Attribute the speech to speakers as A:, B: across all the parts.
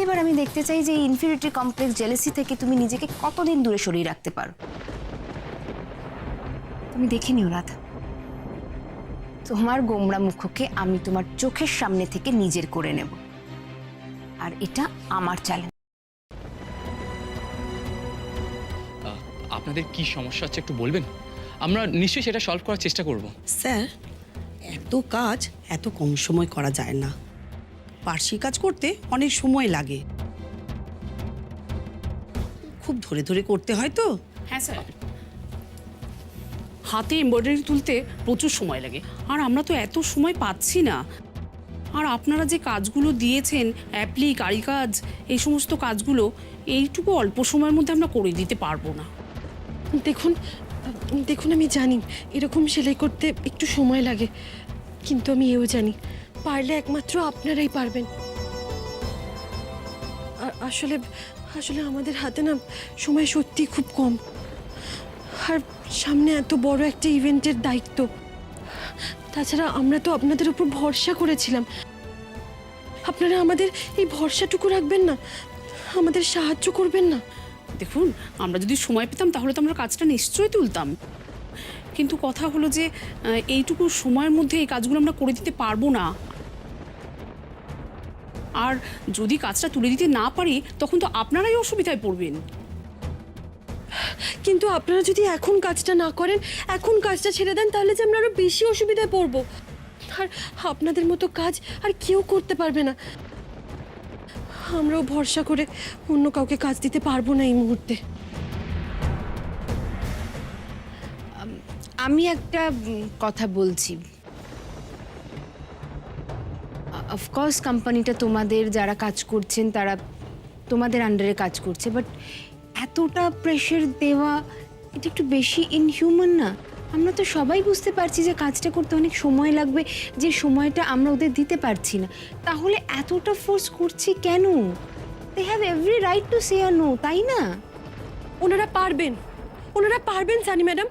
A: এবার আমি দেখতে চাই যে এই ইনফিরিয়রিটি কমপ্লেক্স জেলেসি থেকে তুমি নিজেকে কতদিন দূরে সরিয়ে রাখতে পারো। তুমি দেখে নিও রাধা, তোমার গোমরা মুখকে আমি তোমার চোখের সামনে থেকে নিজের করে নেব, আর এটা আমার চ্যালেঞ্জ।
B: আপনাদের কি সমস্যা হচ্ছে একটু বলবেন, আমরা নিশ্চয়ই সেটা সলভ করার চেষ্টা করব।
C: স্যার, এত কাজ এত কম সময় করা যায় না। বার্ষিক কাজ করতে অনেক সময় লাগে, খুব ধরে ধরে করতে হয় তো।
D: হ্যাঁ স্যার, হাতে এমব্রয়ডারি তুলতে প্রচুর সময় লাগে, আর আমরা তো এত সময় পাচ্ছি না। আর আপনারা যে কাজগুলো দিয়েছেন, অ্যাপ্লিক, আরি কাজ, এই সমস্ত কাজগুলো এইটুকু অল্প সময়ের মধ্যে আমরা করে দিতে পারবো না।
E: দেখুন দেখুন আমি জানি এরকম সেলাই করতে একটু সময় লাগে, কিন্তু আমি এও জানি পারলে একমাত্র আপনারাই পারবেন। আসলে আসলে আমাদের হাতে না সময় সত্যি খুব কম, আর সামনে এত বড় একটা ইভেন্টের দায়িত্ব। তাছাড়া আমরা তো আপনাদের উপর ভরসা করেছিলাম, আপনারা আমাদের এই ভরসাটুকু রাখবেন না, আমাদের সাহায্য করবেন না?
D: দেখুন, আমরা যদি সময় পেতাম তাহলে তো আমরা কাজটা নিশ্চয়ই তুলতাম, কিন্তু কথা হলো যে এইটুকু সময়ের মধ্যে এই কাজগুলো আমরা করে দিতে পারবো না। আর যদি কাজটা তুলে দিতে না পারি তখন তো আপনারাই অসুবিধায় পড়বেন।
E: কিন্তু আপনারা যদি এখন কাজটা না করেন, এখন কাজটা ছেড়ে দেন, তাহলে যে আমরা আরো বেশি অসুবিধায় পড়বো, আর আপনাদের মতো কাজ আর কেউ করতে পারবে না। আমরাও ভরসা করে অন্য কাউকে কাজ দিতে পারবো না এই মুহূর্তে।
A: আমি একটা কথা বলছি, অফকোর্স কোম্পানিটা তোমাদের, যারা কাজ করছেন তারা তোমাদের আন্ডারে কাজ করছে, বাট এতটা প্রেশার দেওয়া এটা একটু বেশি ইনহিউম্যান না? আমরা তো সবাই বুঝতে পারছি যে কাজটা করতে অনেক সময় লাগবে, যে সময়টা আমরা ওদের দিতে পারছি না, তাহলে এতটা ফোর্স করছি কেন? They have every right to say no, তাই না?
E: ওনারা পারবেন সানি ম্যাডাম,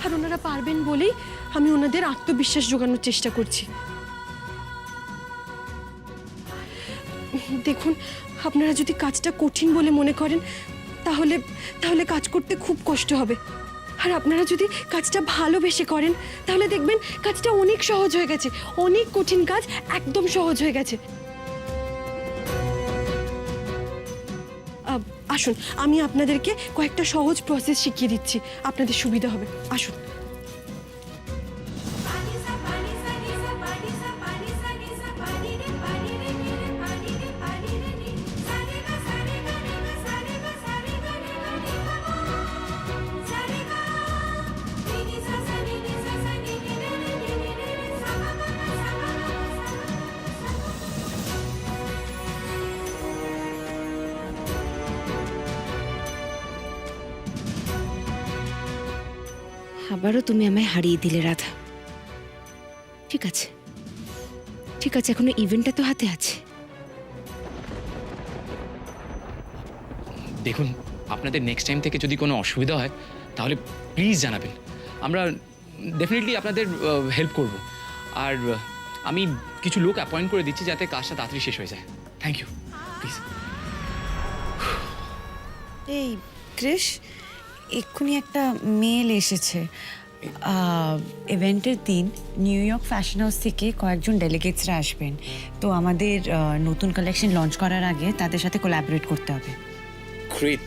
E: আর ওনারা পারবেন বলেই আমি ওনাদের আত্মবিশ্বাস জোগানোর চেষ্টা করছি। দেখুন, আপনারা যদি কাজটা কঠিন বলে মনে করেন তাহলে তাহলে কাজ করতে খুব কষ্ট হবে, আর আপনারা যদি কাজটা ভালোবেসে করেন তাহলে দেখবেন কাজটা অনেক সহজ হয়ে গেছে, অনেক কঠিন কাজ একদম সহজ হয়ে গেছে। আসুন, আমি আপনাদেরকে কয়েকটা সহজ প্রসেস শিখিয়ে দিচ্ছি, আপনাদের সুবিধা হবে। আসুন।
A: আবারও তুমি আমায় হারিয়ে দিলে রাধা। ঠিক আছে ঠিক আছে, এখনো ইভেন্টটা তো হাতে আছে।
B: দেখুন, আপনাদের নেক্সট টাইম থেকে যদি কোনো অসুবিধা হয় তাহলে প্লিজ জানাবেন, আমরা ডেফিনেটলি আপনাদের হেল্প করব। আর আমি কিছু লোক অ্যাপয়েন্ট করে দিচ্ছি যাতে কাজটা তাড়াতাড়ি শেষ হয়ে যায়। Thank you, please.
F: এই ক্রিশ, এক্ষুনি একটা মেল এসেছে। ইভেন্টের দিন নিউ ইয়র্ক ফ্যাশন হাউস থেকে কয়েকজন ডেলিগেটসরা আসবেন, তো আমাদের নতুন কালেকশন লঞ্চ করার আগে তাদের সাথে কোলাবরেট করতে হবে।
B: গ্রেট,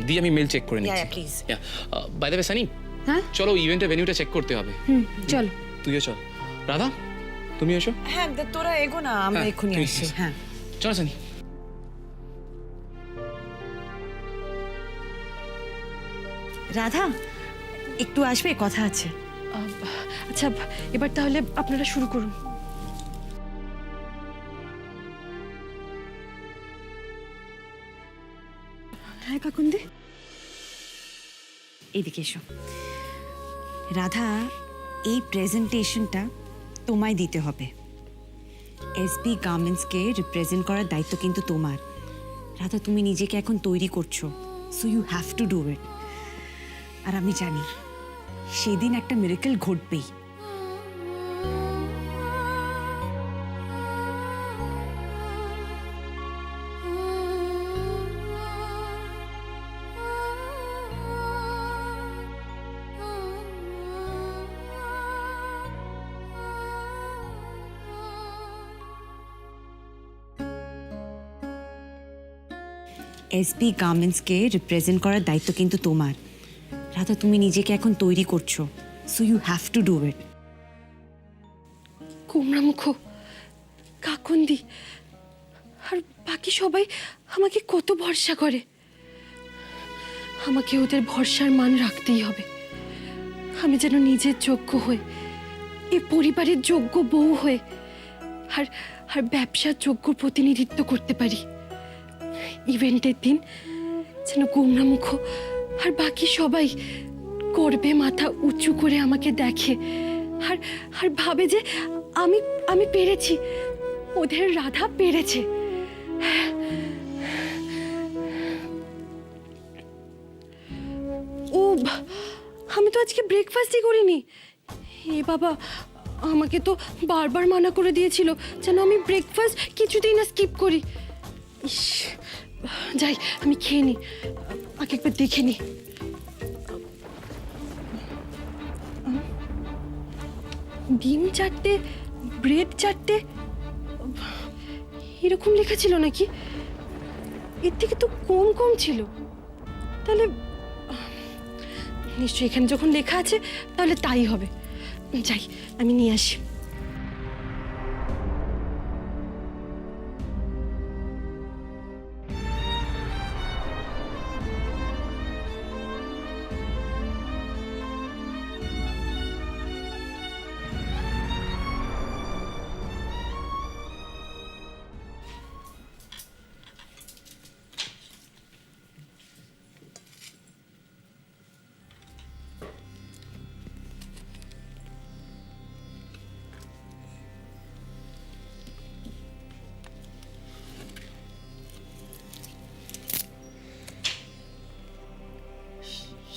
B: দিয়ে আমি মেল চেক করে নিচ্ছি।
F: Yeah, please.
B: By the way Sunny,
A: হ্যাঁ
B: চলো ইভেন্টের ভেন্যুটা চেক করতে হবে।
A: চলো।
B: তুইও চল। রাধা, তুমি এসো।
F: হ্যাঁ, তোরা এগো না, আমরা
B: হ্যাঁ,
F: এক্ষুনি
B: please,
F: আসছি।
B: please.
F: হ্যাঁ,
B: চলো সানি।
F: রাধা একটু আসবে, কথা আছে।
E: আচ্ছা, এবার তাহলে আপনারা শুরু করুন। হ্যাঁ কাকুন্দি,
F: এইদিকে এসো। রাধা, এই প্রেজেন্টেশনটা তোমায় দিতে হবে। এসবি গার্মেন্টসকে রিপ্রেজেন্ট করার দায়িত্ব কিন্তু তোমার। রাধা, তুমি নিজেকে এখন তৈরি করছো, so you have to do it. আর আমি জানি সেদিন একটা মিরাকেল ঘটবেই। এসবি গার্মেন্টসকে রিপ্রেজেন্ট করার দায়িত্ব কিন্তু তোমার। রাধা, তুমি নিজেকে এখন তৈরি করছো, so you have to do it.
E: কুমড়ামুখ, কাকন্দি আর বাকি সবাই আমাকে কত ভরসা করে। আমাকে ওদের ভরসার মান রাখতেই হবে। আমি যেন নিজের যোগ্য হয়ে, এই পরিবারের যোগ্য বউ হয়ে আর আর ব্যবসার যোগ্য প্রতিনিধিত্ব করতে পারি। ইভেন্টের দিন যেন কুমড়ামুখ আর বাকি সবাই গর্বে মাথা উঁচু করে আমাকে দেখে আর আর ভাবে যে আমি আমি পেরেছি, ওদের রাধা পেরেছে। ও, আমি তো আজকে ব্রেকফাস্টই করিনি। এ বাবা, আমাকে তো বারবার মানা করে দিয়েছিল যেন আমি ব্রেকফাস্ট কিছুতেই না স্কিপ করি। ইস, যাই আমি খেয়ে নি, আগে একবার দেখে নি। ডিম 4টে, ব্রেড 4টে, এরকম লেখা ছিল নাকি? এর থেকে তো কম কম ছিল। তাহলে নিশ্চয়ই এখানে যখন লেখা আছে তাহলে তাই হবে। যাই আমি নিয়ে আসি।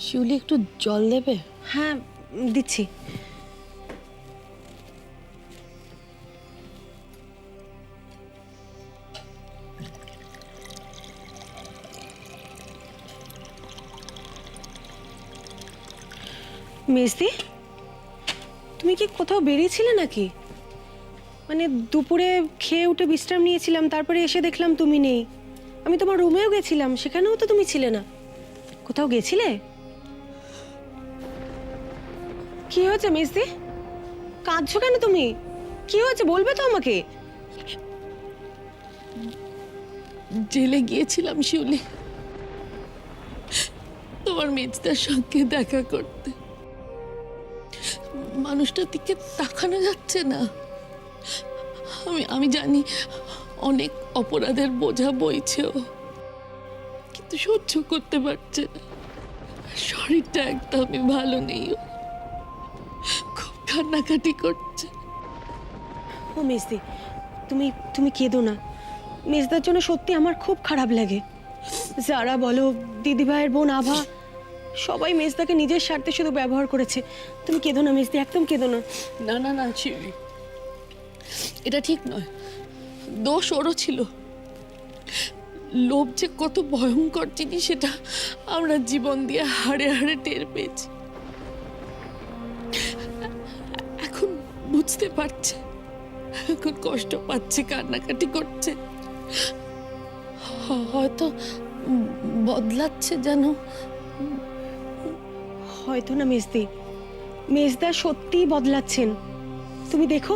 E: শিউলি, একটু জল দেবে?
A: হ্যাঁ, দিচ্ছি। মেজদি, তুমি কি কোথাও বেরিয়েছিলে নাকি? মানে দুপুরে খেয়ে উঠে বিশ্রাম নিয়েছিলাম, তারপরে এসে দেখলাম তুমি নেই। আমি তোমার রুমেও গেছিলাম, সেখানেও তো তুমি ছিলে না। কোথাও গেছিলে? কি হয়েছে মেজদি? কাঁদছো কেন তুমি? কি হয়েছে বলবে তো আমাকে?
E: জেলে গিয়েছিলাম শিউলি, তোমার মেজদার সঙ্গে দেখা করতে। মানুষটার দিকে তাকানো যাচ্ছে না। আমি জানি অনেক অপরাধের বোঝা বইছেও, কিন্তু সহ্য করতে পারছে না। শরীরটা একদমই ভালো নেই, খুব কান্নাকাটি করছে।
A: ও মেজদি, তুমি তুমি কেঁদো না। মেজদার জন্য সত্যি আমার খুব খারাপ লাগে। যারা বলো, দিদিভাইয়ের বোন আভা, সবাই মেজদাকে নিজের স্বার্থে শুধু ব্যবহার করেছে। তুমি কেঁদো না মেজদি, একদম কেঁদো না।
E: না না না শিউলি, এটা ঠিক নয়। দোষ ওরও ছিল। লোভ যে কত ভয়ঙ্কর জিনিস সেটা আমরা জীবন দিয়ে হাড়ে হাড়ে টের পেয়েছি। এখন বুঝতে পারছে, এখন কষ্ট পাচ্ছে, কান্নাকাটি করছে। হয়তো বদলাচ্ছে যেন।
A: হয়তো না মেজদি, মেজদা সত্যিই বদলাচ্ছেন। তুমি দেখো,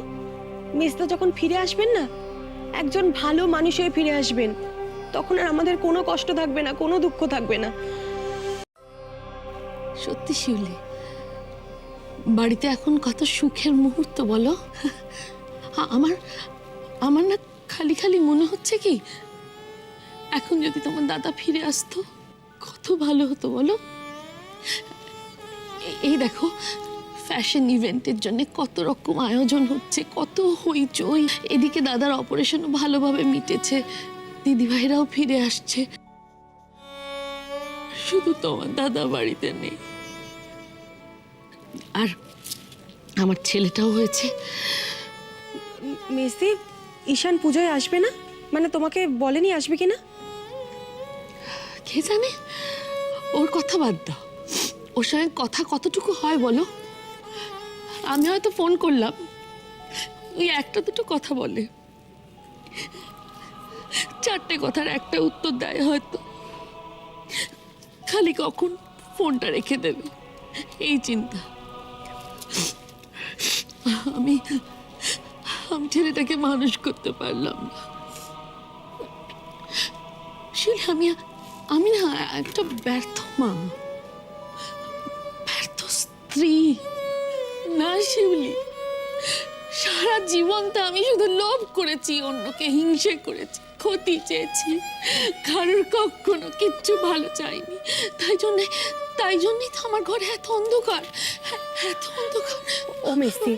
A: মেজদা যখন ফিরে আসবেন না, একজন ভালো মানুষ হয়ে ফিরে আসবেন, তখন আর আমাদের কোনো কষ্ট থাকবে না, কোনো দুঃখ থাকবে না।
E: সত্যি শিউলি, বাড়িতে এখন কত সুখের মুহূর্ত বলো। আমার আমার না খালি খালি মনে হচ্ছে কি, এখন যদি তোমার দাদা ফিরে আসতো কত ভালো হতো বলো। এই দেখো, ফ্যাশন ইভেন্টের জন্য কত রকম আয়োজন হচ্ছে, কত হইচই। এদিকে দাদার অপারেশনও ভালোভাবে মিটেছে, দিদিভাইরাও ফিরে আসছে। শুধু তোমার দাদা বাড়িতে নেই। আর আমার ছেলেটাও হয়েছে।
A: মেজদি, ঈশান পুজোয় আসবে না? মানে তোমাকে বলেনি আসবে কিনা?
E: কে জানে, ওর কথা বাদ দাও। ওর সঙ্গে কথা কতটুকু হয় বলো। আমি হয়তো ফোন করলাম, ওই একটা দুটো কথা বলে, 4টে কথার একটা উত্তর দেয় হয়তো। খালি কখন ফোনটা রেখে দেবে এই চিন্তা। আমি আমি ছেলেটাকে মানুষ করতে পারলাম না। আসলে আমি না একটা ব্যর্থ মা, ব্যর্থ স্ত্রী। না শিউলি, সারা জীবনটা আমি শুধু লোভ করেছি, অন্যকে হিংসে করেছি, ক্ষতি চেয়েছি, কারোর কখনো কিচ্ছু ভালো চাইনি। তাই জন্যই তো আমার ঘরে এত অন্ধকার, এত অন্ধকার।
G: ও মিস্তি,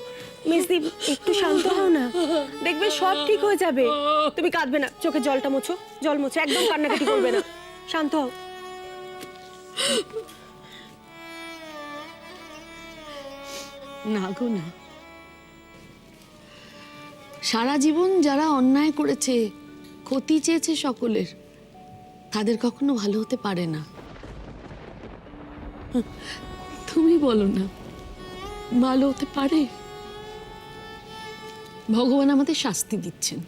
G: মিস্তি একটু শান্ত হও না, দেখবে সব ঠিক হয়ে যাবে। তুমি কাঁদবে না, চোখে জলটা মোছো, জল মোছো, একদম কান্নাকাটি করবে না, শান্ত হও।
E: না গো না, সারা জীবন যারা অন্যায় করেছে, ক্ষতি চেয়েছে সকলের, তাদের কখনো ভালো হতে পারে না। তুমি বলো না, ভালো হতে পারে? ভগবান আমাদের শাস্তি দিচ্ছেন,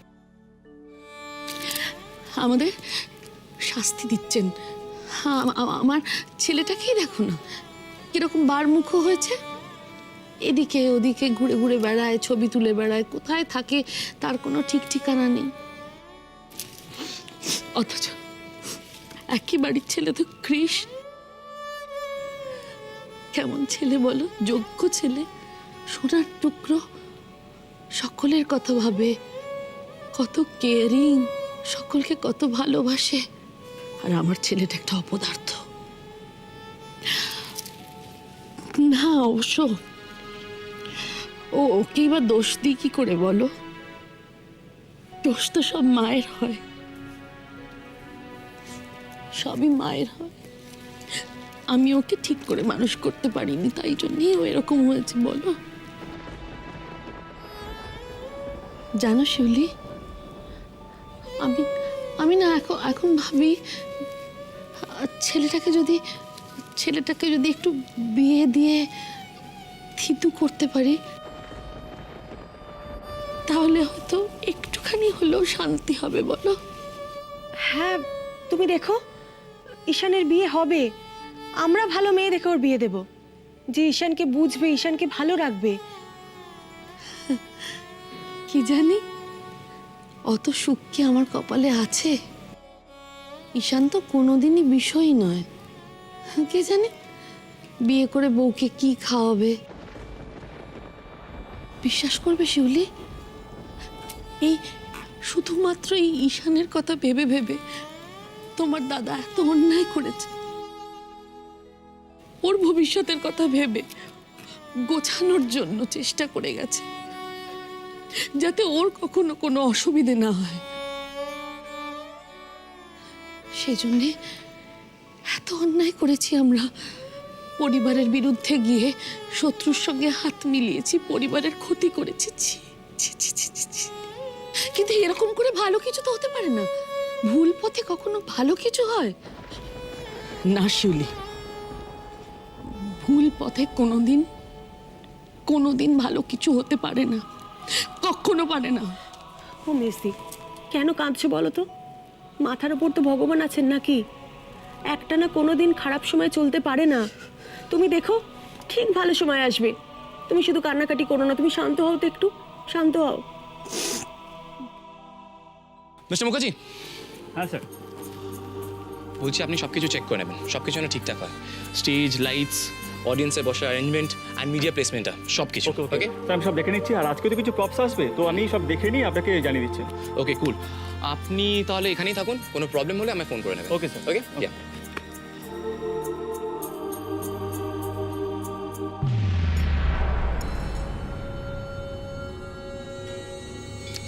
E: আমাদের শাস্তি দিচ্ছেন। আমার ছেলেটাকেই দেখো না, কিরকম বারমুখ হয়েছে, এদিকে ওদিকে ঘুরে ঘুরে বেড়ায়, ছবি তুলে বেড়ায়, কোথায় থাকে তার কোনো ঠিক ঠিকানা নেই। অথচ একই বাড়ির ছেলে তো কৃষ, কেমন ছেলে বলো, যোগ্য ছেলে, সোনার টুকরো, সকলের কথা ভাবে, কত কেয়ারিং, সকলকে কত ভালোবাসে। আর আমার ছেলেটা একটা অপদার্থ। না অবশ্য ওকেই বা দোষ দিই কি করে বলো? দোষ তো সব মায়ের হয়, সবই মায়ের হয়। আমি ওকে ঠিক করে মানুষ করতে পারিনি, তাই জন্যই ও এরকম হয়েছে বলো। জানো শিউলি, আমি না এখন ভাবি ছেলেটাকে যদি একটু বিয়ে দিয়ে থিতু করতে পারি, তাহলে হয়তো একটুখানি হলেও শান্তি হবে বলো।
G: হ্যাঁ, তুমি দেখো ঈশানের বিয়ে হবে, আমরা ভালো মেয়ে দেখে ওর বিয়ে দেব, যে ঈশানকে বুঝবে, ঈশানকে ভালো রাখবে।
E: কি জানি অত সুখ কি আমার কপালে আছে? ঈশান তো কোনোদিনই বিষয় নয়। কে জানে বিয়ে করে বউকে কি খাওয়াবে। বিশ্বাস করবে শিউলি, এই শুধুমাত্র এই ঈশানের কথা ভেবে ভেবে তোমার দাদা এত অন্যায় করেছে। ওর ভবিষ্যতের কথা ভেবে গোছানোর জন্য চেষ্টা করে গেছে, যাতে ওর কখনো কোনো অসুবিধে না হয়। সেজন্যে এত অন্যায় করেছি আমরা, পরিবারের বিরুদ্ধে গিয়ে শত্রুর সঙ্গে হাত মিলিয়েছি, পরিবারের ক্ষতি করেছি। ছি, ছি, ছি, ছি, ছি। কিন্তু এরকম করে ভালো কিছু তো হতে পারে না। ভুল পথে কখনো ভালো কিছু হয় না শিউলি। ভুল পথে কোনোদিন ভালো কিছু হতে পারে না, কখনো পারে না।
G: ও মিস্তি, কেন কাঁদছো বলো তো? মাথার উপর তো ভগবান আছেন নাকি? একটা না কোনোদিন খারাপ সময় চলতে পারে না। তুমি দেখো ঠিক ভালো সময় আসবে। তুমি শুধু কান্নাকাটি করো না, তুমি শান্ত হও তো, একটু শান্ত হও।
B: মিস্টার মুখার্জি,
H: হ্যাঁ স্যার।
B: বলছি আপনি সব কিছু চেক করে নেবেন, সব কিছু যেন ঠিকঠাক হয়। স্টেজ, লাইটস, অডিয়েন্সের বসার অ্যারেঞ্জমেন্ট অ্যান্ড মিডিয়া প্লেসমেন্টটা সব কিছু।
H: ওকে ওকে স্যার, আমি সব দেখে নিচ্ছি। আর আজকে তো কিছু প্রপস আসবে, তো আমি সব দেখে নিই, আপনাকে জানিয়ে দিচ্ছি।
B: ওকে কুল, আপনি তাহলে এখানেই থাকুন, কোনো প্রবলেম হলে আমায় ফোন করে নেবেন।
H: Okay sir.
B: ওকে ইয়া।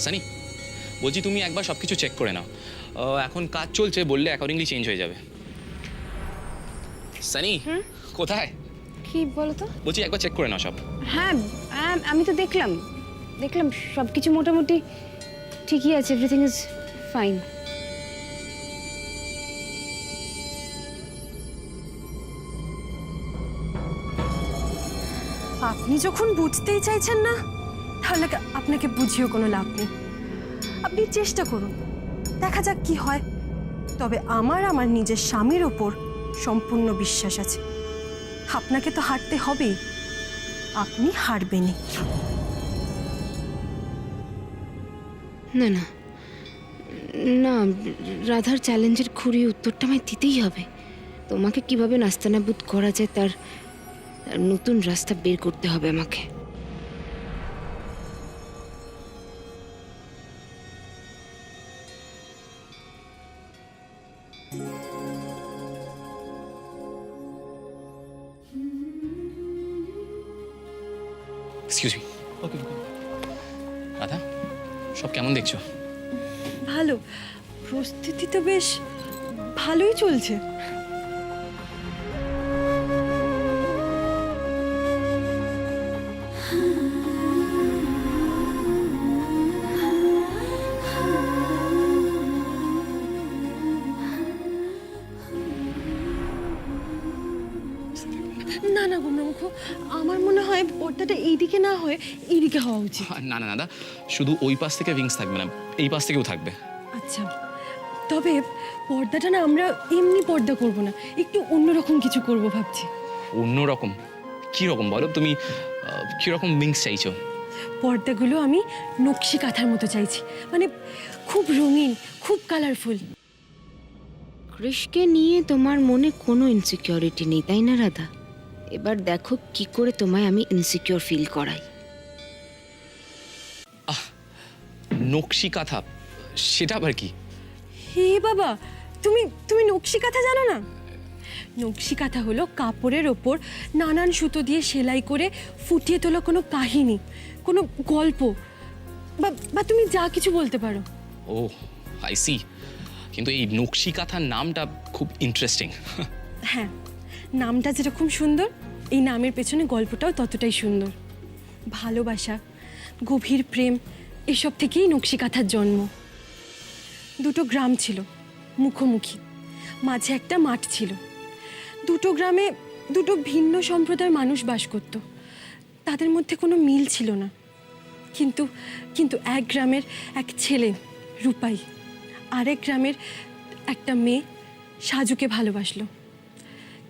B: সানি, বলছি তুমি একবার সব কিছু চেক করে নাও। এখন কাজ চলছে, বললে অ্যাকর্ডিংলি চেঞ্জ হয়ে যাবে। সানি কোথায়?
A: কি বলো তো?
B: বলছি একবার চেক করে নাও সব।
A: হ্যাঁ, আমি তো দেখলাম সব কিছু মোটামুটি ঠিকই আছে, এভরিথিং ইজ ফাইন।
E: আপনি যখন বুঝতেই চাইছেন না, তাহলে আপনাকে বুঝিয়েও কোনো লাভ নেই। আপনি চেষ্টা করুন, দেখা যাক কি হয়। তবে আমার নিজের স্বামীর ওপর সম্পূর্ণ বিশ্বাস আছে। আপনাকে তো হারতে হবেই, আপনি হারবেনই।
A: না না না, রাধার চ্যালেঞ্জের খুঁড়ি উত্তরটা আমায় দিতেই হবে। তোমাকে কিভাবে নাস্তানাবুদ করা যায় তার তার নতুন রাস্তা বের করতে হবে আমাকে।
B: Excuse me.
H: ওকে
B: রাধা, সব কেমন দেখছো?
E: ভালো, প্রস্তুতি তো বেশ ভালোই চলছে। না না গুমরামুখ, আমার মনে হয় পর্দাটা এইদিকে না হয়ে এইদিকে হওয়া উচিত।
B: না না দাদা, শুধু ওই পাশ থেকে উইংস থাকবে না, এই পাশ থেকেও থাকবে।
E: আচ্ছা, তবে পর্দাটা না আমরা এমনি পর্দা করব না, একটু অন্যরকম কিছু করব ভাবছি।
B: অন্যরকম? কি রকম বলো তুমি? কি রকম উইংস চাইছো?
E: পর্দাগুলো আমি নকশি কাঁথার মতো চাইছি, মানে খুব রঙিন, খুব কালারফুল।
A: কৃষকে নিয়ে তোমার মনে কোনো ইনসিকিউরিটি নেই, তাই না রাধা? এবার দেখো কি করে তোমায় আমি ইনসিকিউর ফিল করাই।
B: নকশি কাঁথা, সেটা আবার কি?
E: হে বাবা, তুমি তুমি নকশি কাঁথা জানো না? নকশি কাঁথা হলো কাপড়ের ওপর নানান সুতো দিয়ে সেলাই করে ফুটিয়ে তোলা কোনো কাহিনী, কোনো গল্প, বা তুমি যা কিছু বলতে পারো।
B: ও আই সি। কিন্তু এই নকশি কাঁথার নামটা খুব ইন্টারেস্টিং।
E: হ্যাঁ, নামটা যেরকম সুন্দর, এই নামের পেছনে গল্পটাও ততটাই সুন্দর। ভালোবাসা, গভীর প্রেম, এসব থেকেই নকশি কাঁথার জন্ম। দুটো গ্রাম ছিল মুখোমুখি, মাঝে একটা মাঠ ছিল। দুটো গ্রামে দুটো ভিন্ন সম্প্রদায়ের মানুষ বাস করত। তাদের মধ্যে কোনো মিল ছিল না, কিন্তু কিন্তু এক গ্রামের এক ছেলে রূপাই আরেক গ্রামের একটা মেয়ে সাজুকে ভালোবাসলো।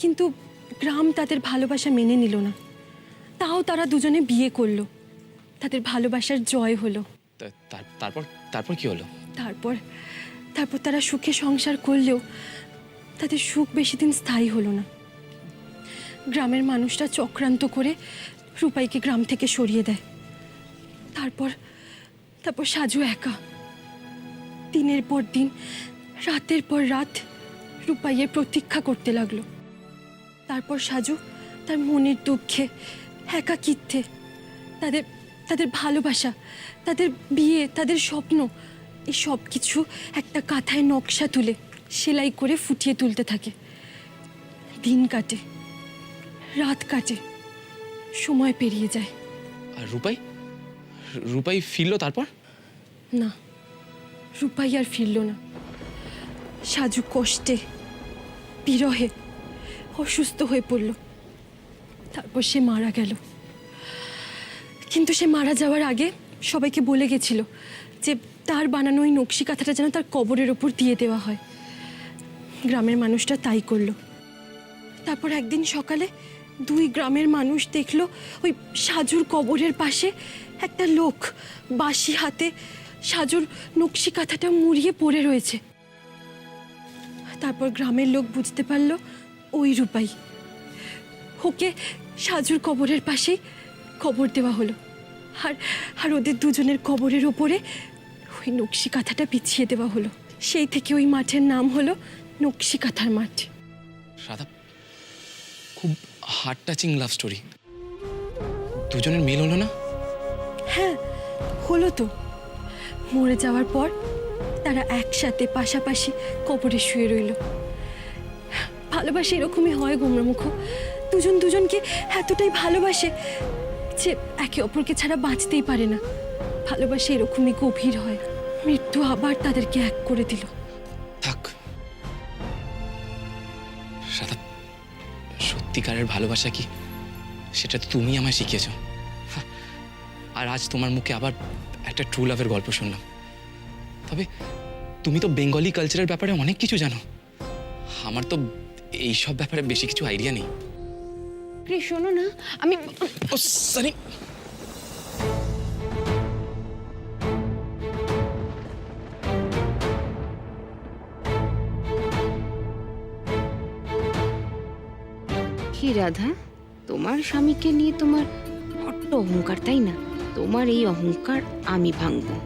E: কিন্তু গ্রাম তাদের ভালোবাসা মেনে নিল না, তাও তারা দুজনে বিয়ে করলো। তাদের ভালোবাসার জয় হলো।
B: তারপর তারপর কি হলো?
E: তারপর তারপর তারা সুখে সংসার করলেও তাদের সুখ বেশি দিন স্থায়ী হলো না। গ্রামের মানুষরা চক্রান্ত করে রূপাইকে গ্রাম থেকে সরিয়ে দেয়। তারপর তারপর সাজু একা দিনের পর দিন, রাতের পর রাত রূপাইয়ের প্রতীক্ষা করতে লাগলো। তারপর সাজু তার মনের দুঃখে, একাকিত্বে, তাদের তাদের ভালোবাসা, তাদের বিয়ে, তাদের স্বপ্ন, এই সব কিছু একটা কাঁথায় নকশা তুলে সেলাই করে ফুটিয়ে তুলতে থাকে। দিন কাটে, রাত কাটে, সময় পেরিয়ে যায়।
B: আর রূপাই? রূপাই ফিরলো তারপর?
E: না, রূপাই আর ফিরল না। সাজু কষ্টে, বিরহে অসুস্থ হয়ে পড়ল। তারপর সে মারা গেল। কিন্তু সে মারা যাওয়ার আগে সবাইকে বলে গেছিল যে তার বানানো ওই নকশি কাঁথাটা যেন তার কবরের ওপর দিয়ে দেওয়া হয়। গ্রামের মানুষটা তাই করলো। তারপর একদিন সকালে দুই গ্রামের মানুষ দেখলো ওই সাজুর কবরের পাশে একটা লোক বাঁশি হাতে সাজুর নকশি কাঁথাটা মুড়িয়ে পড়ে রয়েছে। তারপর গ্রামের লোক বুঝতে পারলো ওই রূপাই। ওকে সাজুর কবরের পাশেই কবর দেওয়া হলো। আর আর ওদের দুজনের কবরের ওপরে ওই নকশি কাঁথাটা বিছিয়ে দেওয়া হলো। সেই থেকে ওই মাঠের নাম হলো নকশি কাঁথার মাঠ।
B: রাধা, খুব হার্ট টাচিং লাভ স্টোরি। দুজনের মিল হলো না?
E: হ্যাঁ, হলো তো। মরে যাওয়ার পর তারা একসাথে পাশাপাশি কবরে শুয়ে রইল। ভালোবাসা এরকমই হয় গোমরামুখ। দুজন দুজনকে এতটাই ভালোবাসে যে একে অপরকে ছাড়া বাঁচতেই পারে না। ভালোবাসা এরকমই গভীর হয়। মৃত্যু আবার তাদেরকে এক করে দিল।
B: থাক রাধা, সত্যিকারের ভালোবাসা কি সেটা তো তুমি আমায় শিখিয়েছ। আর আজ তোমার মুখে আবার একটা ট্রু লাভের গল্প শুনলাম। তবে তুমি তো বেঙ্গলি কালচারের ব্যাপারে অনেক কিছু জানো। আমার তো এইসব ব্যাপারে বেশি কিছু আইডিয়া নেই।
A: ক্রিস শোনো না, আমি
B: ও সানি,
A: কি রাধা, তোমার স্বামীকে নিয়ে তোমার বড্ড অহংকার, তাই না? তোমার এই অহংকার আমি ভাঙবো।